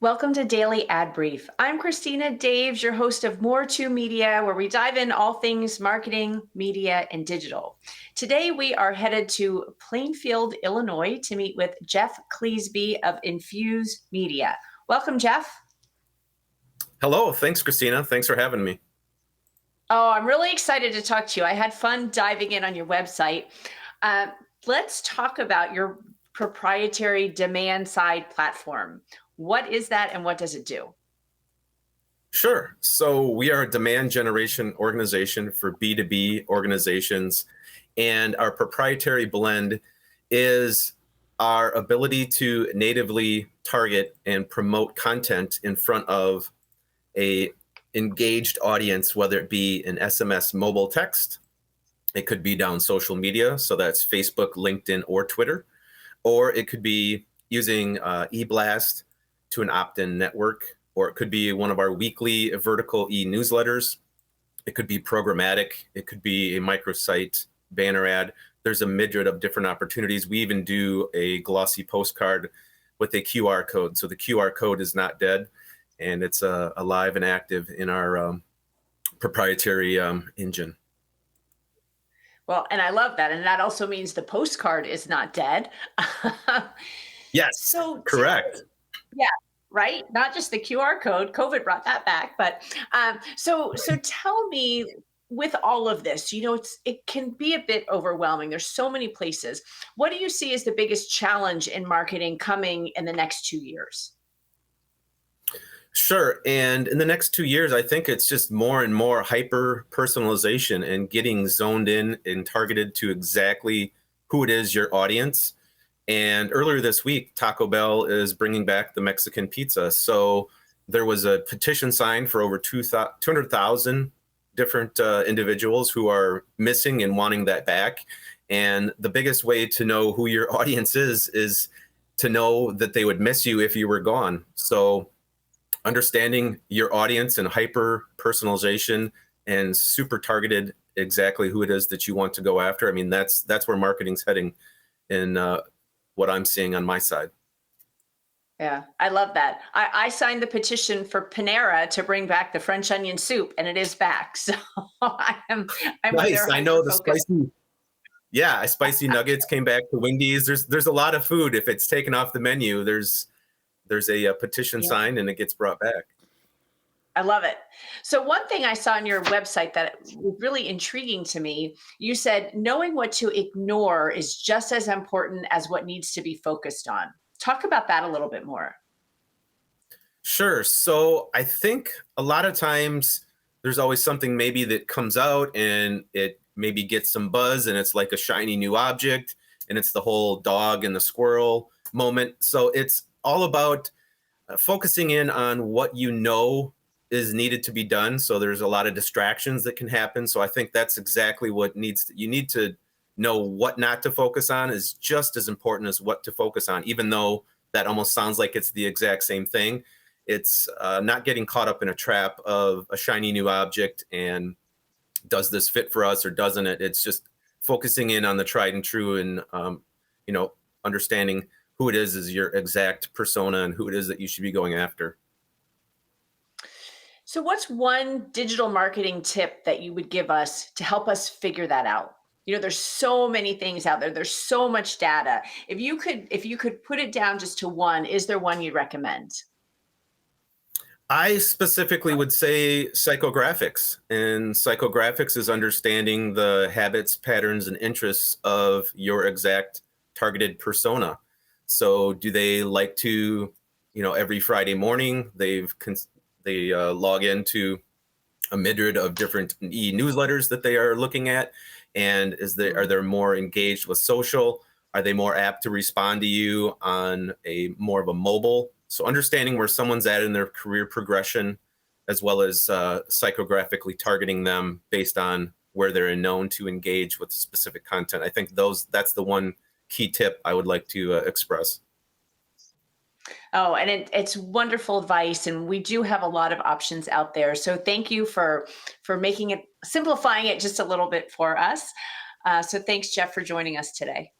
Welcome to Daily Ad Brief. I'm Christina Daves, your host of More to Media, where we dive in all things marketing, media, and digital. Today, we are headed to Plainfield, Illinois to meet with Jeff Cleasby of INFUSEmedia. Welcome, Jeff. Hello. Thanks, Christina. Thanks for having me. Oh, I'm really excited to talk to you. I had fun diving in on your website. Uh, let's talk about your proprietary demand side platform. What is that and what does it do? Sure. So we are a demand generation organization for B2B organizations, and our proprietary blend is our ability to natively target and promote content in front of a engaged audience, whether it be an SMS mobile text, it could be down social media, so that's Facebook, LinkedIn, or Twitter, or it could be using eBlast to an opt-in network, or it could be one of our weekly vertical e-newsletters. It could be programmatic. It could be a microsite banner ad. There's a myriad of different opportunities. We even do a glossy postcard with a QR code. So the QR code is not dead, and it's alive and active in our proprietary engine. Well, and I love that. And that also means the postcard is not dead. Yes, So, correct. yeah, right. Not just the QR code. COVID brought that back, but so tell me, with all of this, it can be a bit overwhelming. There's so many places. What do you see as the biggest challenge in marketing coming in the next 2 years? Sure. And in the next 2 years, I think it's just more and more hyper personalization and getting zoned in and targeted to exactly who it is, your audience. And earlier this week, Taco Bell is bringing back the Mexican pizza. So there was a petition signed for over 200,000 different individuals who are missing and wanting that back. And the biggest way to know who your audience is to know that they would miss you if you were gone. So understanding your audience and hyper personalization and super targeted exactly who it is that you want to go after. I mean, that's where marketing's heading in what I'm seeing on my side. Yeah, I love that. I signed the petition for Panera to bring back the French onion soup, and it is back. So I'm with Nice. their I know hyper the focus. spicy nuggets came back to Wendy's. There's a lot of food. If it's taken off the menu, there's a petition Yeah, signed and it gets brought back. I love it. So one thing I saw on your website that was really intriguing to me, you said knowing what to ignore is just as important as what needs to be focused on. Talk about that a little bit more. Sure. So I think a lot of times there's always something maybe that comes out and it maybe gets some buzz and it's like a shiny new object, and it's the whole dog and the squirrel moment. So it's all about focusing in on what you know is needed to be done. So there's a lot of distractions that can happen. So I think that's exactly what you need to know what not to focus on is just as important as what to focus on, even though that almost sounds like it's the exact same thing. It's not getting caught up in a trap of a shiny new object and does this fit for us or doesn't it? It's just focusing in on the tried and true and, understanding who it is your exact persona and who it is that you should be going after. So what's one digital marketing tip that you would give us to help us figure that out? There's so many things out there. There's so much data. If you could put it down just to one, is there one you'd recommend? I specifically would say psychographics, and psychographics is understanding the habits, patterns, and interests of your exact targeted persona. So, do they like to, every Friday morning they log into a myriad of different e-newsletters that they are looking at, and are they more engaged with social? Are they more apt to respond to you on a more of a mobile? So understanding where someone's at in their career progression, as well as psychographically targeting them based on where they're known to engage with specific content. I think that's the one key tip I would like to express. Oh, and it's wonderful advice, and we do have a lot of options out there. So thank you for making it simplifying it just a little bit for us. So thanks, Jeff, for joining us today.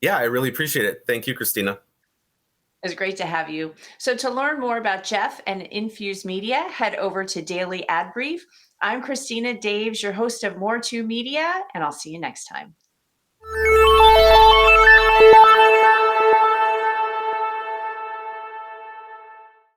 Yeah, I really appreciate it. Thank you, Christina. It's great to have you. So, to learn more about Jeff and Infuse Media, head over to Daily Ad Brief. I'm Christina Daves, your host of More to Media, and I'll see you next time.